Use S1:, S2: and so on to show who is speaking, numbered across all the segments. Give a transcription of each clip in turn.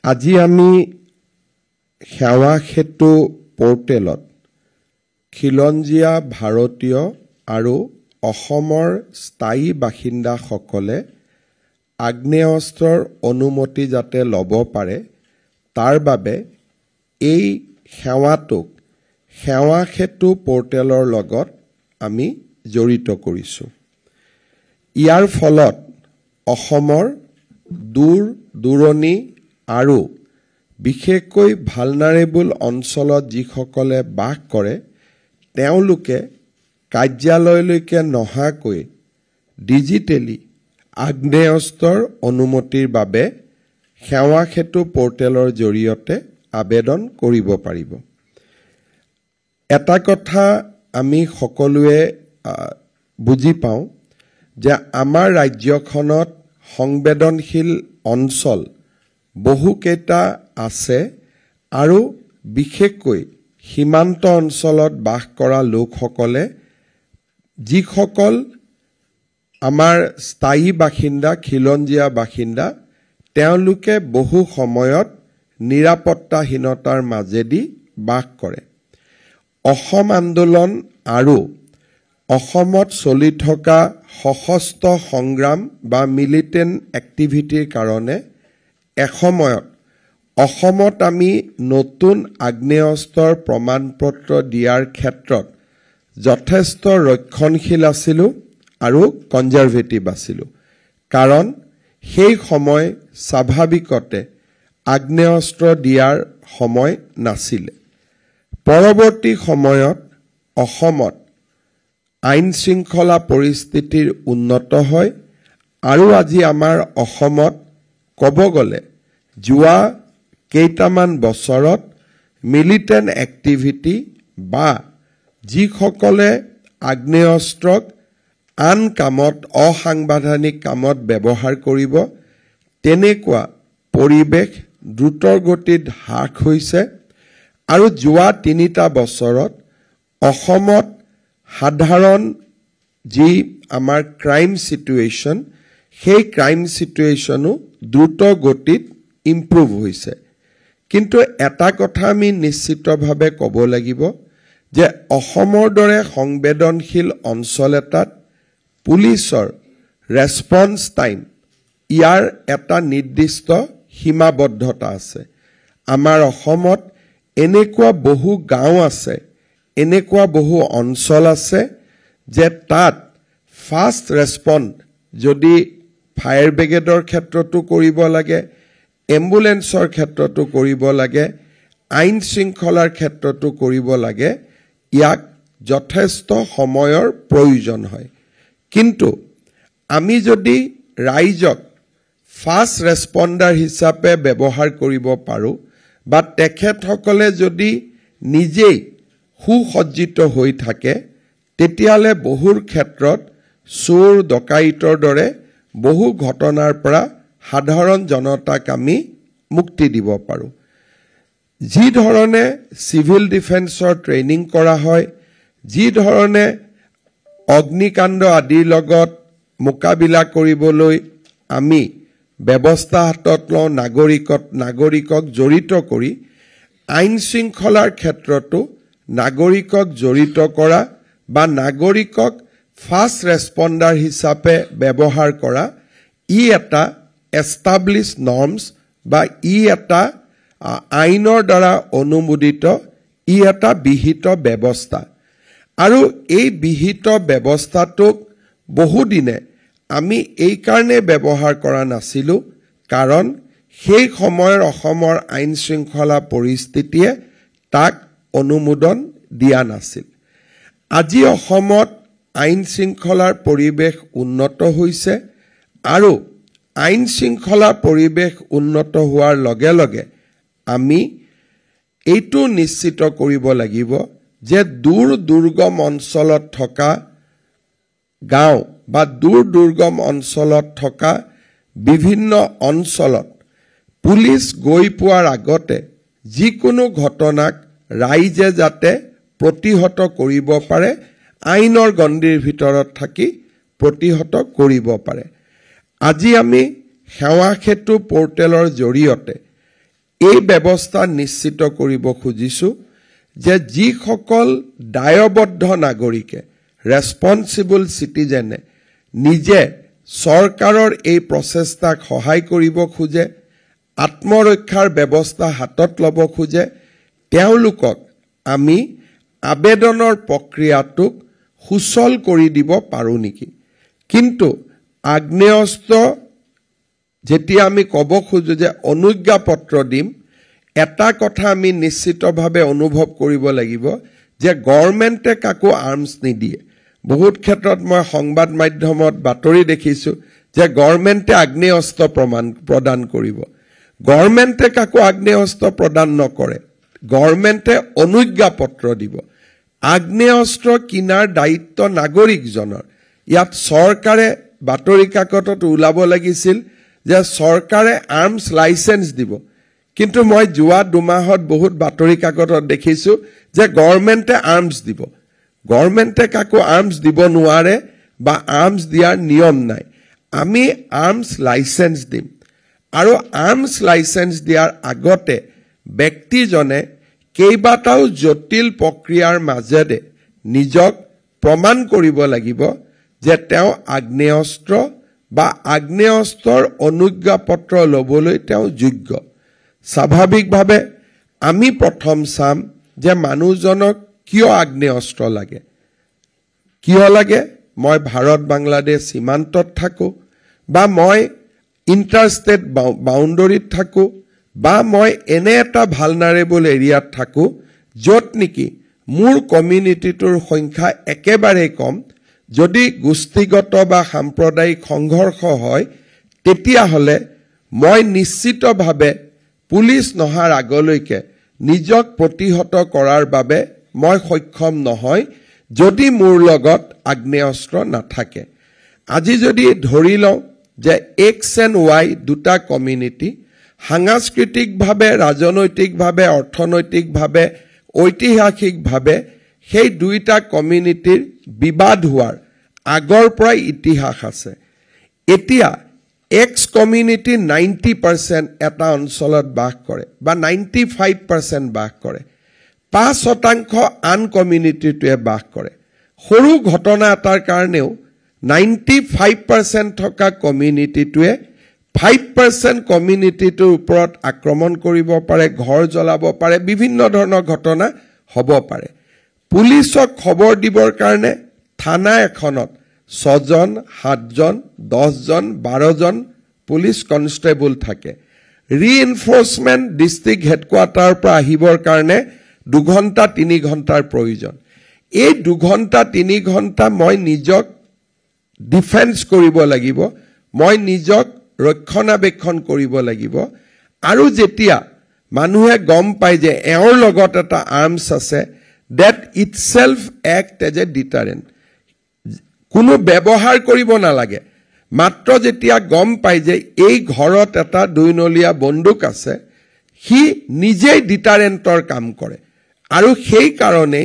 S1: আজি আমি সেৱা সেতু পোৰ্টেলত খিলঞ্জীয়া ভাৰতীয় আৰু অসমৰ স্থায়ী বাসিন্দাসকলে আগ্নেয়াস্ত্ৰৰ অনুমতি যাতে ল'ব পাৰে তাৰ বাবে এই সেৱাটোক সেৱা সেতু পোৰ্টেলৰ লগত আমি জড়িত কৰিছো। ইয়াৰ ফলত অসমৰ দূৰ দূৰণি আৰু বিশেষকৈ ভালনাৰেবল অঞ্চলত যিসকলে বাস কৰে তেওঁলোকে কাৰ্যালয়লৈকে নহাকৈ ডিজিটেলি আগ্নেয়াস্ত্ৰৰ অনুমতিৰ বাবে সেৱা সেতু পোৰ্টেলৰ জৰিয়তে আবেদন কৰিব পাৰিব। এটা কথা আমি সকলোৱে বুজি পাওঁ যে আমাৰ ৰাজ্যখনত সংবেদনশীল অঞ্চল বহুকেইটা আছে আৰু বিশেষকৈ সীমান্ত অঞ্চলত বাস কৰা লোকসকলে যিসকল আমাৰ স্থায়ী বাসিন্দা খিলঞ্জীয়া বাসিন্দা তেওঁলোকে বহু সময়ত নিৰাপত্তাহীনতাৰ মাজেদি বাস কৰে। অসম আন্দোলন আৰু অসমত চলি থকা সশস্ত্ৰ সংগ্ৰাম বা মিলিটেণ্ট এক্টিভিটিৰ কাৰণে এসময়ত অসমত আমি নতুন আগ্নেয়াস্ত্ৰৰ প্ৰমাণপত্ৰ দিয়াৰ ক্ষেত্ৰত যথেষ্ট ৰক্ষণশীল আছিলোঁ আৰু কনজাৰভেটিভ আছিলোঁ, কাৰণ সেই সময় স্বাভাৱিকতে আগ্নেয়াস্ত্ৰ দিয়াৰ সময় নাছিলে। পৰৱৰ্তী সময়ত অসমত আইন শৃংখলা পৰিস্থিতিৰ উন্নত হয় আৰু আজি আমাৰ অসমত ক'ব গ'লে যোৱা কেইটামান বছৰত মিলিটেণ্ট এক্টিভিটি বা যিসকলে আগ্নেয়াস্ত্ৰক আন কামত অসাংবিধানিক কামত ব্যৱহাৰ কৰিব তেনেকুৱা পৰিৱেশ দ্ৰুত গতিত হ্ৰাস হৈছে আৰু যোৱা ৩টা বছৰত অসমত সাধাৰণ যি আমাৰ ক্ৰাইম সিচুৱেশ্যন সেই ক্ৰাইম সিচুৱেশ্যনো দ্ৰুত গতিত ইম্প্ৰুভ হৈছে। কিন্তু এটা কথা আমি নিশ্চিতভাৱে ক'ব লাগিব যে অসমৰ দৰে সংবেদনশীল অঞ্চল এটাত পুলিচৰ ৰেছপন্স টাইম ইয়াৰ এটা নিৰ্দিষ্ট সীমাবদ্ধতা আছে। আমাৰ অসমত এনেকুৱা বহু গাঁও আছে, এনেকুৱা বহু অঞ্চল আছে যে তাত ফাষ্ট ৰেছপন্স যদি ফায়াৰ ব্ৰিগেডৰ ক্ষেত্ৰতো কৰিব লাগে, এম্বুলেন্সৰ ক্ষেত্ৰতো কৰিব লাগে, আইন শৃংখলাৰ ক্ষেত্ৰতো কৰিব লাগে, ইয়াক যথেষ্ট সময়ৰ প্ৰয়োজন হয়। কিন্তু আমি যদি ৰাইজক ফাষ্ট ৰেছপন্ডাৰ হিচাপে ব্যৱহাৰ কৰিব পাৰোঁ বা তেখেতসকলে যদি নিজেই সুসজ্জিত হৈ থাকে তেতিয়াহ'লে বহুৰ ক্ষেত্ৰত চোৰ ডকাইতৰ দৰে বহু ঘটনাৰ পৰা সাধাৰণ জনতাক আমি মুক্তি দিব পাৰোঁ। যি ধৰণে সিভিল ডিফেন্সৰ ট্ৰেইনিং কৰা হয়, যি ধৰণে অগ্নিকাণ্ড আদিৰ লগত মোকাবিলা কৰিবলৈ আমি ব্যৱস্থা হাতত লওঁ, নাগৰিকক জড়িত কৰি আইন শৃংখলাৰ ক্ষেত্ৰতো নাগৰিকক জড়িত কৰা বা নাগৰিকক ফাষ্ট ৰেছপন্ডাৰ হিচাপে ব্যৱহাৰ কৰা ই এটা এষ্টাব্লিছ নৰ্মছ বা ই এটা আইনৰ দ্বাৰা অনুমোদিত ই এটা বিহিত ব্যৱস্থা। আৰু এই বিহিত ব্যৱস্থাটোক বহুদিনে আমি এই কাৰণে ব্যৱহাৰ কৰা নাছিলোঁ কাৰণ সেই সময়ৰ অসমৰ আইন শৃংখলা পৰিস্থিতিয়ে তাক অনুমোদন দিয়া নাছিল। আজি অসমত আইন শৃংখলাৰ পৰিৱেশ উন্নত হৈছে আৰু আইন শৃংখলা পৰিৱেশ উন্নত হোৱাৰ লগে লগে আমি এইটো নিশ্চিত কৰিব লাগিব যে দূৰ দুৰ্গম অঞ্চলত থকা গাঁও বা দূৰ দুৰ্গম অঞ্চলত থকা বিভিন্ন অঞ্চলত পুলিচ গৈ পোৱাৰ আগতে যিকোনো ঘটনাক ৰাইজে যাতে প্ৰতিহত কৰিব পাৰে, আইনৰ গণ্ডিৰ ভিতৰত থাকি প্ৰতিহত কৰিব পাৰে। আজি আমি সেৱা সেতু পোৰ্টেলৰ জৰিয়তে এই ব্যৱস্থা নিশ্চিত কৰিব খুজিছো যে যিসকল দায়বদ্ধ নাগৰিকে ৰেসপন্সিবল সিটিজেনে নিজে চৰকাৰৰ এই প্ৰচেষ্টাক সহায় কৰিব খোজে আত্মৰক্ষাৰ ব্যৱস্থা হাতত ল'ব খোজে তেওঁলোকক আমি আবেদনৰ প্ৰক্ৰিয়াটোক সুচল কৰি দিব পাৰো নেকি কিন্তু আগ্নেয়াস্ত্ৰ যেতিয়া আমি ক'ব খোজো যে অনুজ্ঞাপত্ৰ দিম এটা কথা আমি নিশ্চিতভাৱে অনুভৱ কৰিব লাগিব যে গভৰ্ণমেণ্টে কাকো আৰ্মছ নিদিয়ে বহুত ক্ষেত্ৰত মই সংবাদ মাধ্যমত বাতৰি দেখিছো যে গভৰ্ণমেণ্টে আগ্নেয়াস্ত্ৰ প্ৰদান কৰিব গভৰ্ণমেণ্টে কাকো আগ্নেয়াস্ত্ৰ প্ৰদান নকৰে গভৰ্ণমেণ্টে অনুজ্ঞাপত্ৰ দিব আগ্নেয়াস্ত্ৰ কিনাৰ দায়িত্ব নাগৰিকজনৰ ইয়াত চৰকাৰে বাতৰি কাকতত ওলাব লাগিছিল যে চৰকাৰে আৰ্মছ লাইসেন্স দিব কিন্তু মই যোৱা দুমাহত বহুত বাতৰি কাকতত দেখিছো যে গভৰ্ণমেণ্টে আৰ্মছ দিব গভৰ্ণমেণ্টে কাকো আৰ্মছ দিব নোৱাৰে বা আৰ্মছ দিয়াৰ নিয়ম নাই আমি আৰ্মছ লাইসেন্স দিম আৰু আৰ্মছ লাইসেন্স দিয়াৰ আগতে ব্যক্তিজনে কেইবাটাও জটিল প্ৰক্ৰিয়াৰ মাজেৰে নিজক প্ৰমাণ কৰিব লাগিব যে তেওঁ আগ্নেয়াস্ত্ৰ বা আগ্নেয়াস্ত্ৰৰ অনুজ্ঞাপত্ৰ ল'বলৈ তেওঁ যোগ্য স্বাভাৱিকভাৱে আমি প্ৰথম চাম যে মানুহজনক কিয় আগ্নেয়াস্ত্ৰ লাগে কিয় লাগে মই ভাৰত বাংলাদেশ সীমান্তত থাকো বা মই ইণ্টাৰষ্টেট বাউণ্ডাৰীত থাকো বা মই এনে এটা ভালনাৰেবল এৰিয়াত থাকো য'ত নেকি মোৰ কমিউনিটিটোৰ সংখ্যা একেবাৰে কম যদি গোষ্ঠীগত বা সাম্প্ৰদায়িক সংঘৰ্ষ হয় তেতিয়া হলে মই নিশ্চিতভাৱে পুলিচ নহাৰ আগলৈকে নিজক প্ৰতিহত কৰাৰ বাবে মই সক্ষম নহয় যদি মোৰ লগত আগ্নেয়াস্ত্ৰ নাথাকে আজি যদি ধৰি লওঁ যে এক্স এণ্ড ৱাই দুটা কমিউনিটি সাংস্কৃতিকভাৱে ৰাজনৈতিকভাৱে অৰ্থনৈতিকভাৱে ঐতিহাসিকভাৱে সেই দুইটা কমিউনিটিৰ বিবাদ হোৱাৰ আগৰ পৰা ইতিহাস আছে এতিয়া এক্স কমিউনিটি 90% এটা অঞ্চলত বাস কৰে বা 95% বাস কৰে 5% আন কমিউনিটিটোৱে বাস কৰে সৰু ঘটনা এটাৰ কাৰণেও 95% থকা কমিউনিটিটোৱে 5% কমিউনিটিটোৰ ওপৰত আক্ৰমণ কৰিব পাৰে ঘৰ জ্বলাব পাৰে বিভিন্ন ধৰণৰ ঘটনা হ'ব পাৰে পুলিচক খবৰ দিবৰ কাৰণে থানা এখনত 6 জন 7 জন 10 জন 12 জন পুলিচ কনষ্টেবল থাকে ৰিইনফোৰ্সমেন্ট ডিস্ট্ৰিক্ট হেডকোৱাৰ্টাৰৰ পৰা আহিবৰ কাৰণে 2 ঘণ্টা 3 ঘণ্টাৰ প্ৰয়োজন এই 2 ঘণ্টা 3 ঘণ্টা মই নিজক ডিফেন্স কৰিব লাগিব মই নিজক ৰক্ষণাবেক্ষণ কৰিব লাগিব আৰু যেতিয়া মানুহে গম পায় যে এওঁৰ লগত এটা আৰ্মছ আছে that itself act as a deterrent কোনো ব্যৱহাৰ কৰিব নালাগে মাত্ৰ যেতিয়া গম পায় যে এই ঘৰত এটা দুইনলীয়া বন্দুক আছে হি নিজেই ডিটাৰেন্টৰ কাম কৰে আৰু সেই কাৰণে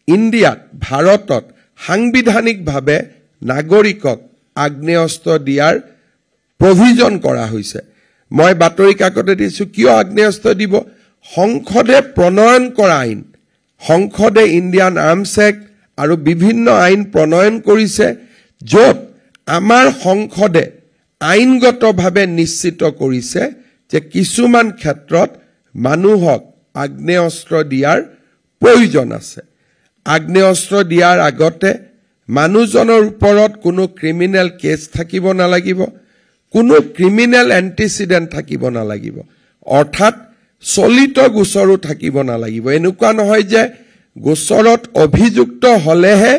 S1: ইণ্ডিয়াত ভাৰতত সাংবিধানিকভাৱে নাগৰিকক আগ্নেয়াস্ত্ৰ দিয়াৰ প্ৰভিজন কৰা হৈছে মই বাতৰি কাকতে দিছো কিয় আগ্নেয়াস্ত্ৰ দিব সংসদে প্ৰণয়ন কৰা আইন সংসদে ইণ্ডিয়ান আৰ্মছ এক্ট আৰু বিভিন্ন আইন প্ৰণয়ন কৰিছে য'ত আমাৰ সংসদে আইনগতভাৱে নিশ্চিত কৰিছে যে কিছুমান ক্ষেত্ৰত মানুহক আগ্নেয়াস্ত্ৰ দিয়াৰ প্ৰয়োজন আছে আগ্নেয়াস্ত্ৰ দিয়াৰ আগতে মানুহজনৰ ওপৰত কোনো ক্ৰিমিনেল কেছ থাকিব নালাগিব কোনো ক্ৰিমিনেল এন্টিসিডেন্ট থাকিব নালাগিব অৰ্থাৎ চলিত গোচৰো থাকিব নালাগিব এনেকুৱা নহয় যে গোচৰত অভিযুক্ত হলেহে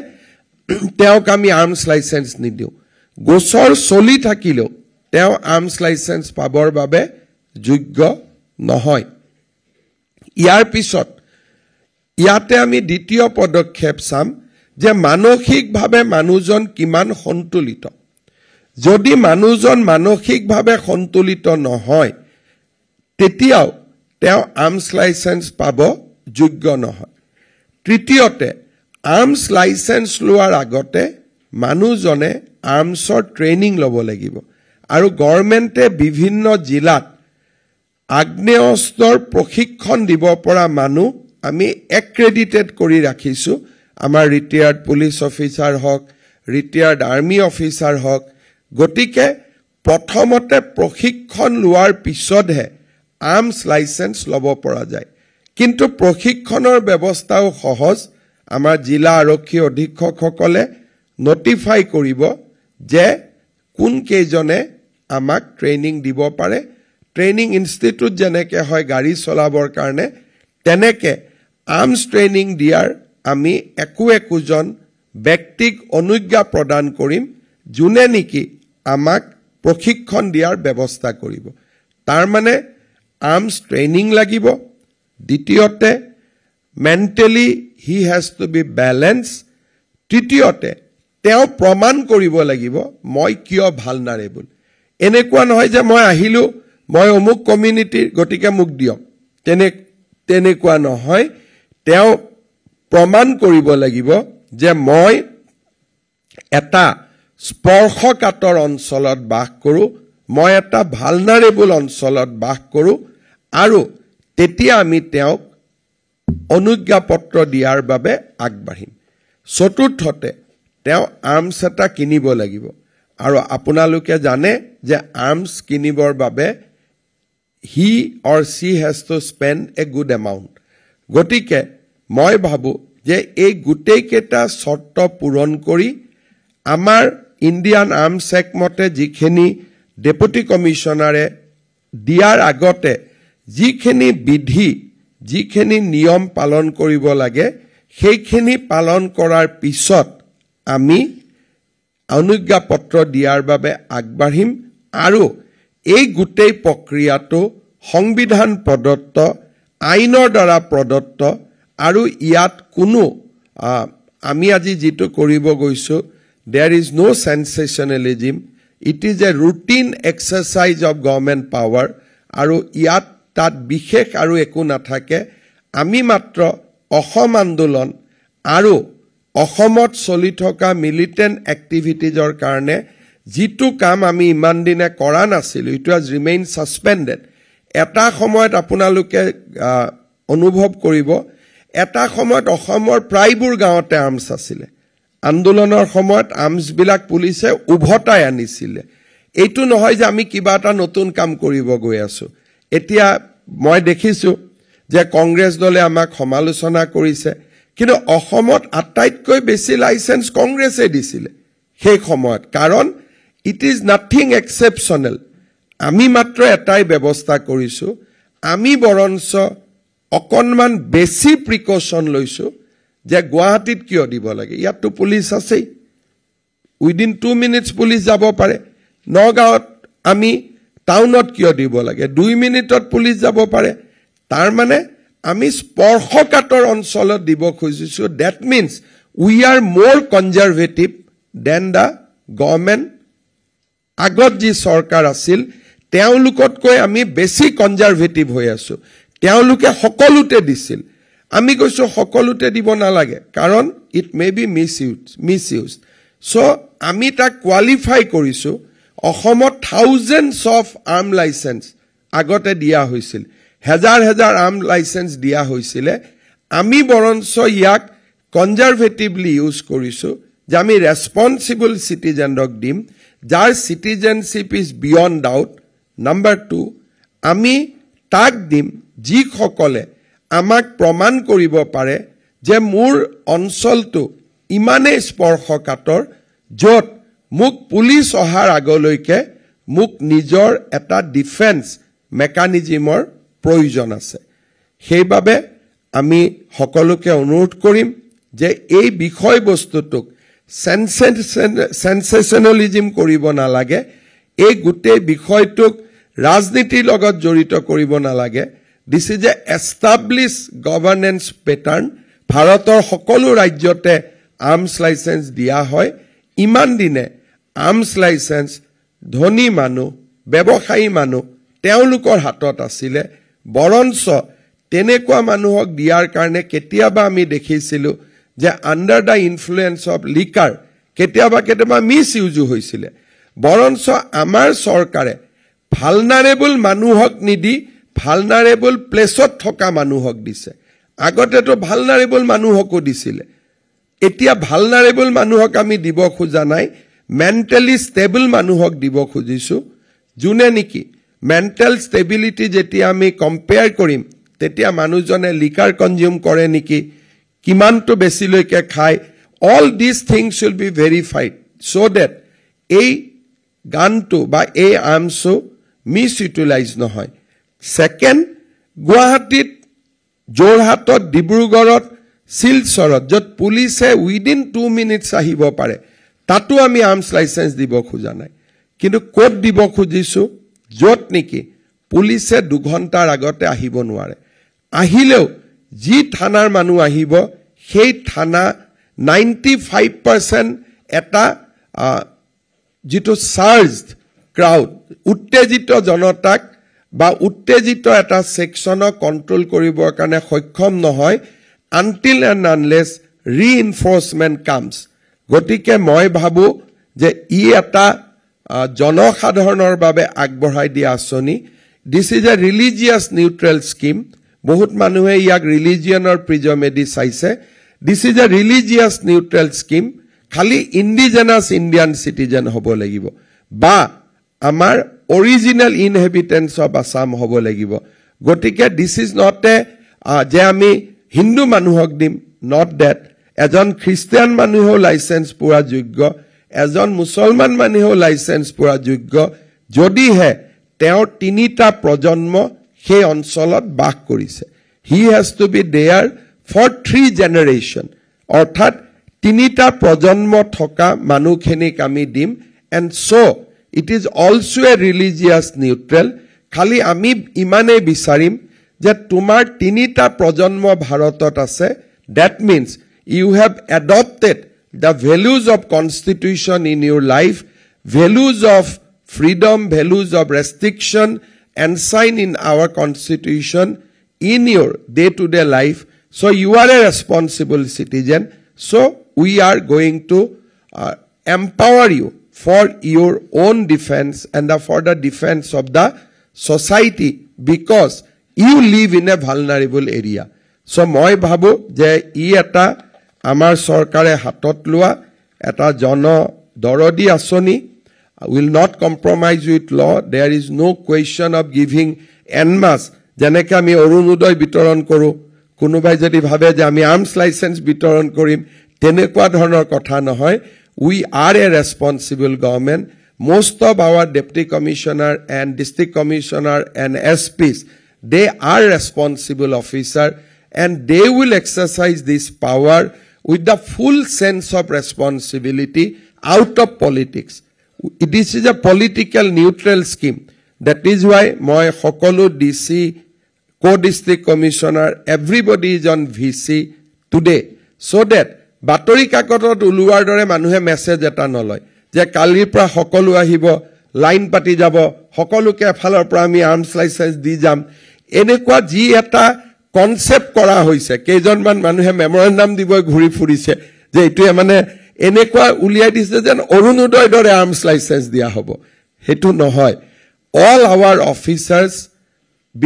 S1: তেওঁক আমি আৰ্মছ লাইসেন্স নিদিও গোচৰ চলি থাকিলেও তেওঁ আৰ্মছ লাইসেন্স পাবৰ বাবে যোগ্য নহয় ইয়াৰ পিছত ইয়াতে আমি দ্বিতীয় পদক্ষেপ চাম যে মানসিকভাৱে মানুহজন কিমান সন্তুলিত যদি মানুহজন মানসিকভাৱে সন্তুলিত নহয় তেতিয়াও তেওঁ আৰ্মছ লাইসেন্স পাব যোগ্য নহয় তৃতীয়তে আৰ্মছ লাইসেন্স লোৱাৰ আগতে মানুহজনে আৰ্মছৰ ট্ৰেইনিং ল'ব লাগিব আৰু গভৰ্ণমেণ্টে বিভিন্ন জিলাত আগ্নেয়াস্ত্ৰৰ প্ৰশিক্ষণ দিব পৰা মানুহ আমি এক্ৰেডিটেড কৰি ৰাখিছো আমাৰ ৰিটায়াৰ্ড পুলিচ অফিচাৰ হওক ৰিটায়াৰ্ড আৰ্মি অফিচাৰ হওক গতিকে প্ৰথমতে প্ৰশিক্ষণ লোৱাৰ পিছতহে আৰ্মছ লাইসেন্স ল'ব পৰা যায় কিন্তু প্ৰশিক্ষণৰ ব্যৱস্থাও সহজ আমাৰ জিলা আৰক্ষী অধীক্ষকসকলে নটিফাই কৰিব যে কোন কেজনে আমাক ট্ৰেইনিং দিব পাৰে ট্ৰেইনিং ইনষ্টিটিউট যেনেকে হয় গাড়ী চলাবৰ কাৰণে তেনেকে আৰ্মছ ট্ৰেইনিং দিয়াৰ আমি একোজন ব্যক্তিক অনুজ্ঞা প্ৰদান কৰিম যোনে নেকি আমাক প্ৰশিক্ষণ দিয়াৰ ব্যৱস্থা কৰিব তাৰ মানে আৰ্মছ ট্ৰেইনিং লাগিব দ্বিতীয়তে mentally he has to be balance তৃতীয়তে তেওঁ প্ৰমাণ কৰিব লাগিব মই কিয় ভালনাৰেবল এনেকুৱা নহয় যে মই আহিলো মই অমুক কমিউনিটিৰ গতিকে মুক দিয়ক তেনেকুৱা নহয় তেওঁ প্ৰমাণ কৰিব লাগিব যে মই এটা স্পৰ্শকাতৰ অঞ্চলত বাস কৰো মই এটা ভালনাৰেবল অঞ্চলত বাস কৰো আৰু তেতিয়া আমি তেওঁক অনুজ্ঞাপত্ৰ দিয়াৰ বাবে আগবাঢ়িম চতুৰ্থতে তেওঁ আৰ্মছ এটা কিনিব লাগিব আৰু আপোনালোকে জানে যে আৰ্মছ কিনিবৰ বাবে he or she has to spend a good amount গতিকে মই ভাবো যে এই গুটেই কেটা শর্ত পূৰণ কৰি আমাৰ ইন্ডিয়ান আৰ্মছ এক্ট মতে যিখিনি ডেপুটি কমিশনাৰে দিয়াৰ আগতে যিখিনি বিধি যিখিনি নিয়ম পালন কৰিব লাগে সেইখিনি পালন কৰাৰ পিছত আমি অনুজ্ঞাপত্ৰ দিয়াৰ বাবে আগবাঢ়িম আৰু এই গুটেই প্ৰক্ৰিয়াটো সংবিধান প্ৰদত্ত আইনৰ দ্বাৰা প্ৰদত্ত আৰু ইয়াত কোনো আমি আজি যেটো কৰিব গৈছো there is no sensationalism it is a routine exercise of government power আৰু ইয়াত তাত বিশেষ আৰু একো নাথাকে আমি মাত্ৰ অসম আন্দোলন আৰু অসমত চলি থকা মিলিটেন্ট এক্টিভিটিজৰ কাৰণে যেটো কাম আমি ইমান দিনে কৰা নাছিল ইট ওয়াজ ৰিমেইন সাসপেন্ডেড এটা সময়ত আপোনালোকে অনুভৱ কৰিব এটা সময়ত অসমৰ প্ৰায়বোৰ গাঁৱতে আৰ্মছ আছিল আন্দোলনৰ সময়ত আৰ্মছ বিলাক পুলিচে উভতাই আনিছিল এইটো নহয় যে আমি কিবা এটা নতুন কাম কৰিব গৈ আছো এতিয়া মই দেখিছো যে কংগ্ৰেছ দলে আমাক সমালোচনা কৰিছে কিন্তু অসমত আটাইতকৈ বেছি লাইসেন্স কংগ্ৰেছে দিছিল সেই সময়ত কাৰণ it is nothing exceptional আমি মাত্ৰ এটাই ব্যৱস্থা কৰিছো আমি বৰঞ্চ অকনমান বেছি প্ৰিকশন লৈছো যে গুৱাহাটীত কিয় দিব লাগে ইয়াতো পুলিচ আছে উইদিন 2 মিনিটস পুলিচ যাব পাৰে নগাঁৱত আমি টাউনত কিয় দিব লাগে 2 মিনিটত পুলিচ যাব পাৰে তাৰ মানে আমি স্পৰ্শকাতৰ অঞ্চলত দিব খুজিছো that means we are more conservative than the government আগত যি সৰকাৰ আছিল তেওঁলোকতকৈ আমি বেছি কনজাৰভেটিভ হৈ আছো তেওঁলোকে সকলোতে দিছিল আমি কৈছো সকলোতে দিব নালাগে কাৰণ it may be misuse so আমি তা কোৱালিফাই কৰিছো অসমত থাউজেন্ডস অফ আৰ্ম লাইসেন্স আগতে দিয়া হৈছিল হাজাৰ হাজাৰ আৰ্ম লাইসেন্স দিয়া হৈছিল আমি বৰঞ্চ ইয়াক কনজাৰভেটিভলি ইউজ কৰিছো যে আমি ৰেসপন্সিবল সিটিজেনক দিম যাৰ citizenship is beyond doubt number 2 আমি তাক দিম যি সকলে আমাক প্ৰমাণ কৰিব পাৰে যে মোৰ অঞ্চলটো ইমানে স্পৰ্শকাতৰ যত মুক পুলিচ অহাৰ আগলৈকে মুক নিজৰ এটা ডিফেন্স মেকানিজমৰ প্ৰয়োজন আছে সেইবাবে আমি সকলোকে অনুৰোধ কৰিম যে এই বিষয়বস্তুটোক সেন্সেশনালিজম কৰিব নালাগে এই গুটেই বিষয়টোক ৰাজনীতিৰ লগত জড়িত কৰিব নালাগে this is a establish governance pattern ভাৰতৰ সকলো ৰাজ্যতে আৰ্মছ লাইসেন্স দিয়া হয় ইমান দিনে আৰ্মছ লাইসেন্স ধনী মানুহ ব্যৱসায়ী মানুহ তেওঁলোকৰ হাতত আছিল বৰঞ্চ তেনেকুৱা মানুহক দিয়াৰ কাৰণে কেতিয়াবা আমি দেখিছিলো যে under da influence of liquor কেতিয়াবা মিস ইউজ হৈছিল বৰঞ্চ আমাৰ চৰকাৰে ভালনাৰেবল মানুহক নিদি ভালনাৰেবল প্লেছত থকা মানুহক দিছে আগতেতো ভালনাৰেবল মানুহকো দিছিলে এতিয়া ভালনাৰেবল মানুহক আমি দিব খোজা নাই মেন্টালি ষ্টেবল মানুহক দিব খুজিছো জুনে নেকি মেন্টাল ষ্টেবিলিটি যেতিয়া আমি কম্পেয়াৰ কৰিম তেতিয়া মানুহজনে লিকাৰ কনজিউম কৰে নেকি কিমানটো বেছিলৈকে খায় all these things should be verified so that এই গানটো বা এই আৰ্মছটো মিসইউটিলাইজ নহয় সেকেন্ড গুৱাহাটীত যোৰহাটত ডিব্ৰুগড়ত শিলচৰত য'ত পুলিচে উইদিন 2 মিনিটছ আহিব পাৰে তাতো আমি আৰ্মছ লাইসেন্স দিব খোজা নাই কিন্তু কোড দিব খুজিছো য'ত নেকি পুলিচে 2 ঘণ্টাৰ আগতে আহিব নোৱাৰে আহিলেও যি থানাৰ মানুহ আহিব সেই থানা 95% এটা যেটো চাৰ্জড ক্ৰাউড উত্তেজিত জনতাক বা উত্তেজিত এটা সেকশনক কন্ট্ৰোল কৰিবৰ কাৰণে সক্ষম নহয় until and unless reinforcement comes গতিকে মই ভাবো যে ই এটা জনসাধাৰণৰ বাবে আগবঢ়াই দিয়া আঁচনি this is a religious neutral scheme বহুত মানুহে ইয়াক ৰিলিজিয়নৰ প্ৰিজমেদি চাইছে this is a religious neutral scheme খালি indigenous Indian citizen হ'ব লাগিব বা আমাৰ original inhabitants of Assam হ'ব লাগিব গতিকে this is not a যে আমি হিন্দু মানুহক দিম not that এজন খ্ৰীষ্টিয়ান মানুহৰ লাইসেন্স পুৰা যোগ্য এজন মুছলমান মানুহৰ লাইসেন্স পুৰা যোগ্য যদিহে তেওঁৰ 3টা প্ৰজন্ম সেই অঞ্চলত বাস কৰিছে he has to be there for 3 generation অৰ্থাৎ 3টা প্ৰজন্ম থকা মানুহখিনিক আমি দিম and so it is also a religious neutral খালি আমি ইমানে বিচাৰিম যে তোমাৰ 3টা প্ৰজন্ম ভাৰতত আছে that means you have adopted the values of constitution in your life values of freedom values of restriction enshrined in our constitution in your day to day life so you are a responsible citizen so we are going to empower you for your own defense and for the defense of the society because you live in a vulnerable area so moi bhabu je I eta amar sarkare hatot lua eta jono dorodi asoni will not compromise with law there is no question of giving en masse janeke ami orunodoy bitoron koru kunubai jodi bhabe je ami arms license bitoron korim tenekwa dhonor kotha nohoy we are a responsible government most of our deputy commissioner and district commissioner and SPs they are responsible officer and they will exercise this power with the full sense of responsibility out of politics this is a political neutral scheme that is why moi hokolu DC co-district commissioner everybody is on VC today so that বাতৰি কাকতত উলুৱাৰ দৰে মানুহে message এটা নলয় যে কালিৰ পৰা সকলো আহিব লাইন পাতি যাব সকলোকে এফালৰ পৰা আমি আৰ্মছ লাইসেন্স দি যাম এনেকুৱা যি এটা কনসেপ্ট কৰা হৈছে কেইজনমান মানুহে মেমৰেন্ডাম দিব ঘুৰি ফুৰিছে যে এইটোৱে মানে এনেকুৱা উলিয়াই দিছে যেন অৰুণোদয়ৰ দৰে আৰ্মছ লাইসেন্স দিয়া হ'ব হেতু নহয় all our officers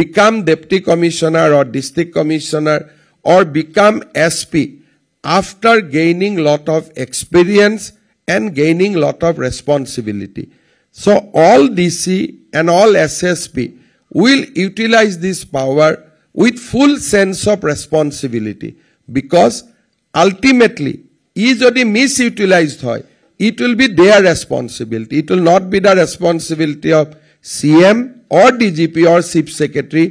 S1: become deputy commissioner or district commissioner or become SP after gaining lot of experience and gaining lot of responsibility so all DC and all SSP will utilize this power with full sense of responsibility because ultimately jodi misutilized hoy it will be their responsibility it will not be the responsibility of CM or DGP or chief secretary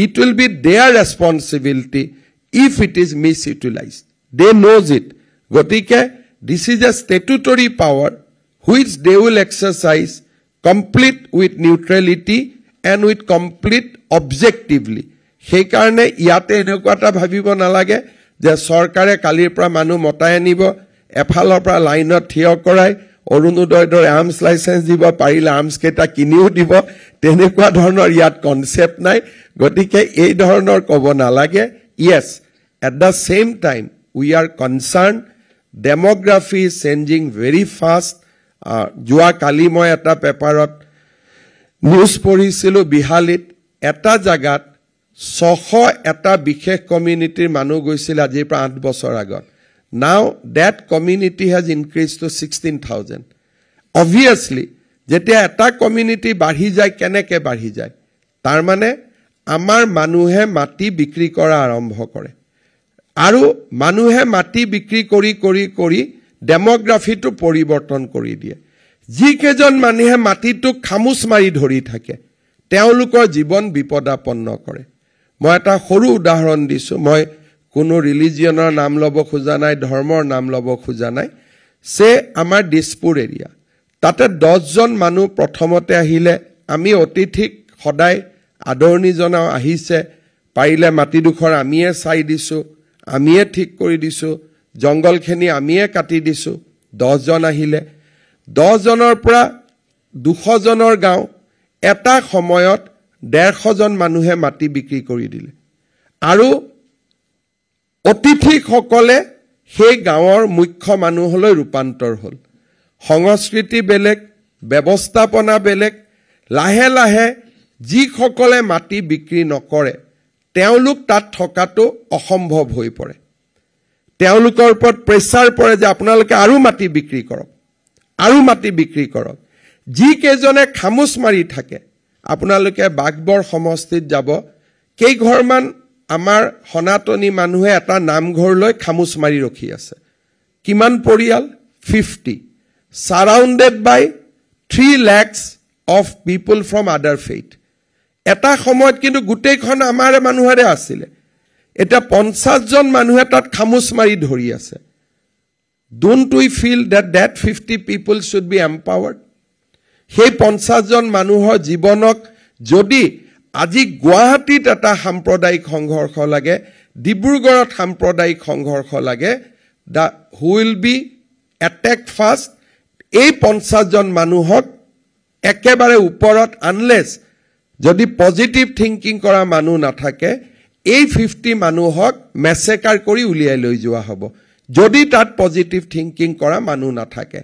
S1: it will be their responsibility if it is misutilized they knows it gotike this is a statutory power which they will exercise complete with neutrality and with complete objectively সেই কাৰণে ইয়াতে এনেকুৱাটা ভাবিব নালাগে যে সৰকাৰে কালিৰ পৰা মানুহ মতাই আনিব এফালৰ পৰা লাইনত থিয় কৰাই অৰুণোদয়ৰ দৰে আৰ্মছ লাইসেন্স দিব পাৰিলে আৰ্মছ কেটা কিনিও দিব তেনেকুৱা ধৰণৰ ইয়াত কনসেপ্ট নাই গতিকে এই ধৰণৰ ক'ব নালাগে yes at the same time we are concerned demography is changing very fast jua kali moi eta paperot news পঢ়িছিলো বিহালিত এটা জাগাত 600 এটা বিশেষ কমিউনিটিৰ মানুহ গৈছিল আজিৰ পৰা 8 বছৰ আগত now that community has increased to 16,000 obviously যেতিয়া এটা কমিউনিটি বাঢ়ি যায় কেনেকে বাঢ়ি যায় তাৰ মানে আমাৰ মানুহে মাটি বিক্ৰী কৰা আৰম্ভ কৰে আৰু মানুহে মাটি বিক্ৰী কৰি ডেমোগ্ৰাফিটো পৰিৱৰ্তন কৰি দিয়ে যি কেজন মানুহে মাটিটো খামুচ মাৰি ধৰি থাকে তেওঁলোকৰ জীৱন বিপদাপন্ন কৰে মই এটা সৰু উদাহৰণ দিছো মই কোনো ৰিলিজিয়নৰ নাম লব খোজা নাই ধৰ্মৰ নাম লব খোজা নাই সে আমাৰ দিছপুৰ এৰিয়া তাতে 10 জন মানুহ প্ৰথমতে আহিলে আমি অতিথিক সদায় আদৰণি জনাও আহিছে পাৰিলে মাটি দুখৰ আমিয়ে চাই দিছো আমিয়ে ঠিক কৰি দিছো জংগলখিনি আমিয়ে কাটি দিছো 10 জন আহিলে 10 জনৰ পৰা 200 জনৰ গাঁও এটা সময়ত 150 জন মানুহে মাটি বিক্ৰী কৰি দিলে আৰু অতিথিসকলে সেই গাঁৱৰ মুখ্য মানুহলৈ ৰূপান্তৰ হ'ল সংস্কৃতি বেলেগ ব্যৱস্থাপনা বেলেগ লাহে লাহে যি সকলে মাটি বিক্ৰী নকৰে তেওঁলোক তাত থকাটো অসম্ভৱ হৈ পৰে তেওঁলোকৰ ওপৰত প্ৰেছাৰ পৰে যে আপোনালোকে আৰু মাটি বিক্ৰী কৰক যি কেজনে খামুচ মাৰি থাকে আপোনালোকে বাগবৰ সমষ্টিত যাব কেই ঘৰমান আমাৰ সনাতনী মানুহে এটা নামঘৰলৈ খামুচ মাৰি ৰখি আছে কিমান পৰিয়াল 50 surrounded by 3 lakhs of people from other faith এটা সময়ত কিন্তু গুটেইখন আমাৰ মানুহৰে আছিল এটা 50 জন মানুহে তাত খামুচ মাৰি ধৰি আছে don't we feel that 50 people should be empowered সেই 50 জন মানুহৰ জীৱনক যদি আজি গুৱাহাটীত এটা সাম্প্ৰদায়িক সংঘৰ্ষ লাগে ডিব্ৰুগড়ত সাম্প্ৰদায়িক সংঘৰ্ষ লাগে who will be attacked first এই 50 জন মানুহক একেবাৰে ওপৰত আনলেছ যদি পজিটিভ থিংকিং কৰা মানুহ নাথাকে এই 50 মানুহক মেছেকাৰ কৰি উলিয়াই লৈ যোৱা হ'ব যদি তাত পজিটিভ থিংকিং কৰা মানুহ নাথাকে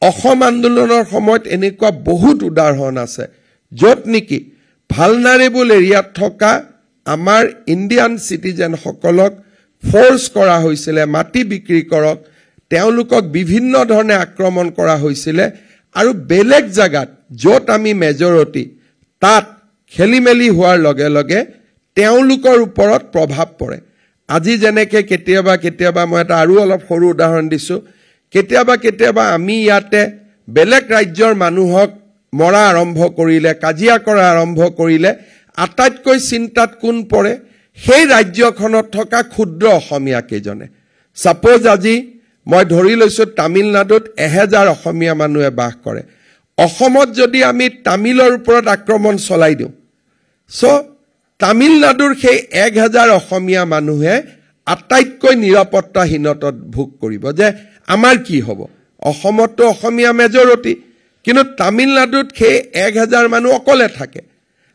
S1: অসম আন্দোলনৰ সময়ত এনেকুৱা বহুত উদাহৰণ আছে যত নেকি ভালনাৰেবল এৰিয়াত থকা আমাৰ ইণ্ডিয়ান সিটিজেন সকলক ফোৰ্স কৰা হৈছিল মাটি বিক্ৰী কৰক তেওঁলোকক বিভিন্ন ধৰণে আক্ৰমণ কৰা হৈছিল আৰু বেলেগ জায়গাত যত আমি মেজৰিটি তাত খেলিমেলি হোৱাৰ লগে লগে তেওঁলোকৰ ওপৰত প্ৰভাৱ পৰে আজি যেনেকে কেতিয়াবা মই এটা আৰু অলপ সৰু উদাহৰণ দিছো কেতিয়াবা আমি ইয়াতে বেলেগ ৰাজ্যৰ মানুহক মৰা আৰম্ভ কৰিলে কাজিয়া কৰা আৰম্ভ কৰিলে আটাইতকৈ চিন্তাত কোন পৰে সেই ৰাজ্যখনত থকা ক্ষুদ্ৰ অসমীয়া কেজনে সাপোজ আজি মই ধৰি লৈছো তামিলনাডুত 1000 অসমীয়া মানুহে বাস কৰে অসমত যদি আমি তামিলৰ ওপৰত আক্ৰমণ চলাই দিওঁ সো তামিলনাডুৰ সেই 1000 অসমীয়া মানুহে আটাইতকৈ নিৰাপত্তাহীনতাত ভোগ কৰিব যে আমাৰ কি হ'ব অসমতো অসমীয়া মেজৰিটি কিন্তু তামিলনাডুত সেই 1000 মানুহ অকলে থাকে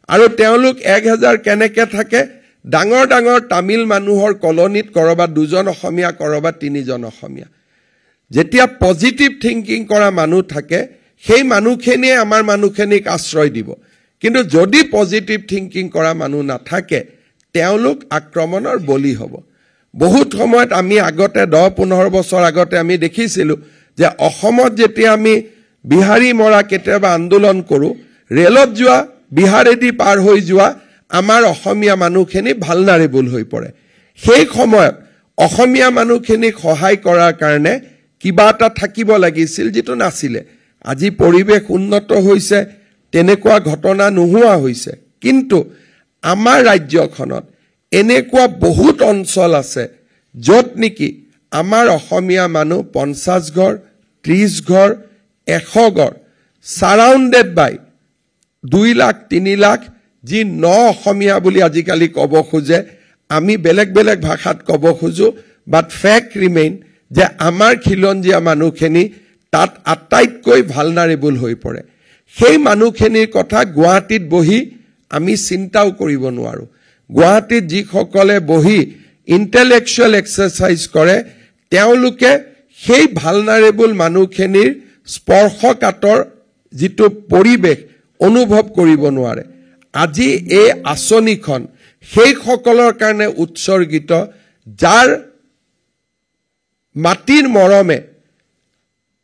S1: আৰু তেওঁলোক 1000 কেনেকে থাকে ডাঙৰ তামিল মানুহৰ কলনীত কৰবাত 2 জন অসমীয়া কৰবাত 3 জন অসমীয়া যেতিয়া পজিটিভ থিংকিং কৰা মানুহ থাকে সেই মানুহখিনিয়ে আমাৰ মানুহখিনিক আশ্ৰয় দিব কিন্তু যদি পজিটিভ থিংকিং কৰা মানুহ নাথাকে তেওঁলোক আক্ৰমণৰ বলি হ'ব বহুত সময়ত আমি আগতে 10-15 বছৰ আগতে আমি দেখিছিলো যে অসমত যেতিয়া আমি বিহাৰী মৰা কেতিয়াবা আন্দোলন কৰো ৰেলত যোৱা বিহাৰেদি পাৰ হৈ যোৱা আমাৰ অসমীয়া মানুহখিনি ভালনাৰেবল হৈ পৰে সেই সময়ত অসমীয়া মানুহখিনিক সহায় কৰাৰ কাৰণে কিবা এটা থাকিব লাগিছিল যেটো নাছিলে আজি পৰিবেশ উন্নত হৈছে তেনেকুৱা ঘটনা নোহোৱা হৈছে কিন্তু আমাৰ ৰাজ্যখনত এনেকুৱা বহুত অঞ্চল আছে যত নেকি আমাৰ অসমীয়া মানুহ 50 ঘৰ 30 ঘৰ 100 ঘৰ সাৰাউণ্ডেড বাই 2 লাখ 3 লাখ যি ন অসমীয়া বুলি আজিকালি কব খোজে আমি বেলেগ ভাষাত কব খোজো বাট ফ্যাক্ট ৰিমেইন যে আমাৰ খিলঞ্জিয়া মানুহখিনি তাত আটাইতকৈ ভালনাৰেবল হৈ পৰে সেই মানুহখিনিৰ কথা গুৱাহাটীত বহি আমি চিন্তাও কৰিব নোৱাৰো গুৱাহাটীত যি সকলে বহি ইন্টেলেকচুৱেল এক্সাৰসাইজ কৰে তেওঁলোকে সেই ভালনাৰেবল মানুহখিনিৰ স্পৰ্শকাতৰ যিটো পৰিবেশ অনুভৱ কৰিব নোৱাৰে আজি এই আঁচনিখন সেই সকলৰ কাৰণে উৎসৰ্গিত যাৰ মাটিৰ মৰমে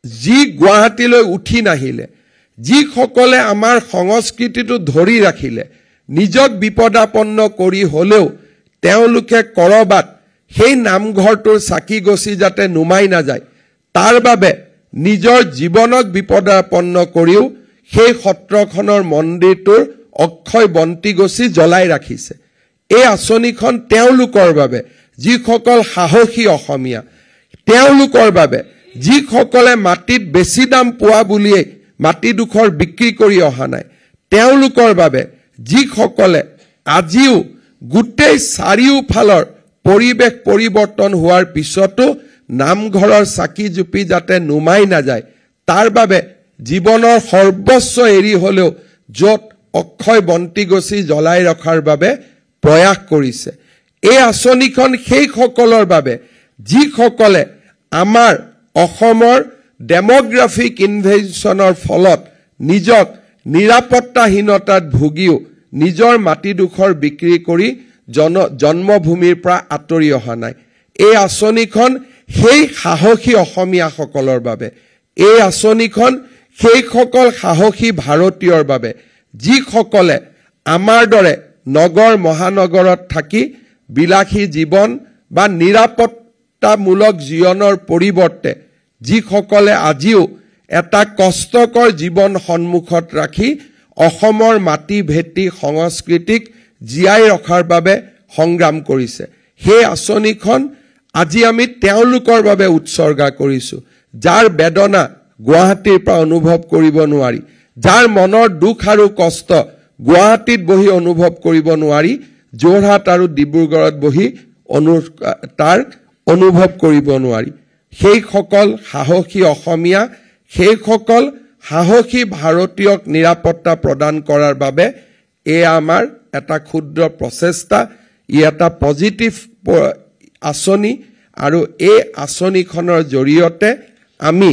S1: যি গুৱাহাটীলৈ উঠি নাহিলে যি সকলে আমাৰ সংস্কৃতিটো ধৰি ৰাখিলে নিজক বিপদাপন্ন কৰি হলেও তেওঁলোকে কৰবাত সেই নামঘৰটোৰ চাকি গছি যাতে নুমাই না যায় তাৰ বাবে নিজৰ জীৱনক বিপদাপন্ন কৰিও সেই সত্ৰখনৰ মন্দিৰটোৰ অক্ষয় বন্তি গছি জ্বলাই ৰাখিছে এই আঁচনিখন তেওঁলোকৰ বাবে যিসকল সাহসী অসমীয়া তেওঁলোকৰ বাবে যিসকলে মাটিত বেছি দাম পোৱা বুলিয়ে মাটি দুখৰ বিক্ৰী কৰি অহা নাই তেওঁলোকৰ বাবে যিসকলে আজিও গোটেই চাৰিওফালৰ পৰিৱেশ পৰিৱৰ্তন হোৱাৰ পিছতো নামঘৰৰ চাকি জুপি যাতে নুমাই না যায় তাৰ বাবে জীৱনৰ সৰ্বস্ব এৰি হলেও যত অক্ষয় বন্তি গছি জ্বলাই ৰখাৰ বাবে প্ৰয়াস কৰিছে এই আঁচনিখন সেই সকলৰ বাবে যিসকলে আমাৰ অসমৰ ডেমোগ্ৰাফিক ইনভেনশ্যনৰ ফলত নিজক নিৰাপত্তাহীনতাত ভুগিও নিজৰ মাটি দুখৰ বিক্ৰী কৰি জন্মভূমিৰ পৰা আঁতৰি অহা নাই এই আঁচনিখন সেই সাহসী অসমীয়াসকলৰ বাবে এই আঁচনিখন সেই সকল সাহসী ভাৰতীয়ৰ বাবে যিসকলে আমাৰ দৰে নগৰ মহানগৰত থাকি বিলাসী জীৱন বা নিৰাপত্তামূলক জীৱনৰ পৰিৱৰ্তে যিসকলে আজিও এটা কষ্টকৰ জীৱন সন্মুখত ৰাখি অসমৰ মাটি ভেটি সংস্কৃতিক জীয়াই ৰখাৰ বাবে সংগ্ৰাম কৰিছে সেই আঁচনিখন আজি আমি তেওঁলোকৰ বাবে উৎসৰ্গা কৰিছো যাৰ বেদনা গুৱাহাটীৰ পৰা অনুভৱ কৰিব নোৱাৰি যাৰ মনৰ দুখ আৰু কষ্ট গুৱাহাটীত বহি অনুভৱ কৰিব নোৱাৰি যোৰহাট আৰু ডিব্ৰুগড়ত বহি তাৰ অনুভৱ কৰিব নোৱাৰি সেই সকল সাহসী অসমীয়া সেই সকল সাহসী ভাৰতীয়ক নিৰাপত্তা প্ৰদান কৰাৰ বাবে এয়া আমাৰ এটা ক্ষুদ্ৰ প্ৰচেষ্টা ই এটা পজিটিভ আঁচনি আৰু এই আঁচনিখনৰ জৰিয়তে আমি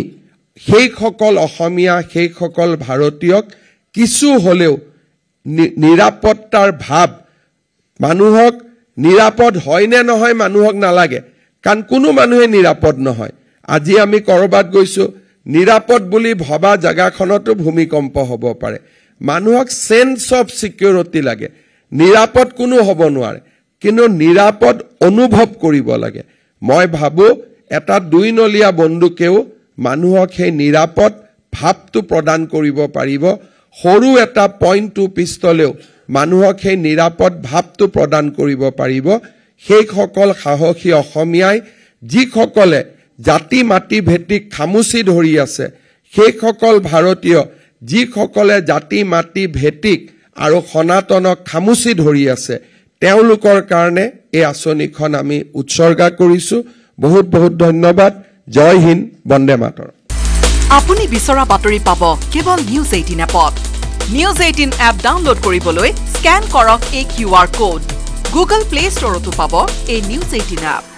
S1: সেই সকল অসমীয়া সেই সকল ভাৰতীয়ক কিছু হলেও নিৰাপত্তাৰ ভাৱ মানুহক নিৰাপদ হয় নে নহয় মানুহক নালাগে কাৰণ কোনো মানুহে নিৰাপদ নহয় আজি আমি কৰবাত গৈছো নিৰাপদ বুলি ভবা জাগাখনতো ভূমিকম্প হ'ব পাৰে মানুহক সেন্স অফ সিকিউৰিটি লাগে নিৰাপদ কোনো হ'ব নোৱাৰে কিন্তু নিৰাপদ অনুভৱ কৰিব লাগে মই ভাবো এটা দুইনলীয়া বন্দুকেও মানুহক সেই নিৰাপদ ভাৱটো প্ৰদান কৰিব পাৰিব সৰু এটা .2 পিস্তলেও মানুহক সেই নিৰাপদ ভাৱটো প্ৰদান কৰিব পাৰিব সেই সকল সাহসী অসমীয়াই যিসকলে জাতি মাটি ভেটিক খামুচি ধৰি আছে সেই সকল ভাৰতীয় যিসকলে জাতি মাটি ভেটিক আৰু সনাতনক খামুচি ধৰি আছে তেওঁলোকৰ কাৰণে এই আঁচনিখন আমি উৎসৰ্গা কৰিছো বহুত বহুত ধন্যবাদ জয় হিন্দ বন্দে মাতৰম
S2: আপুনি বিচৰা বাতৰি পাব কেৱল নিউজ 18 এপত নিউজ 18 এপ ডাউনলোড কৰিবলৈ স্ক্যান কৰক এই QR কোড গুগল প্লে ষ্টৰতো পাব এই নিউজ 18 এপ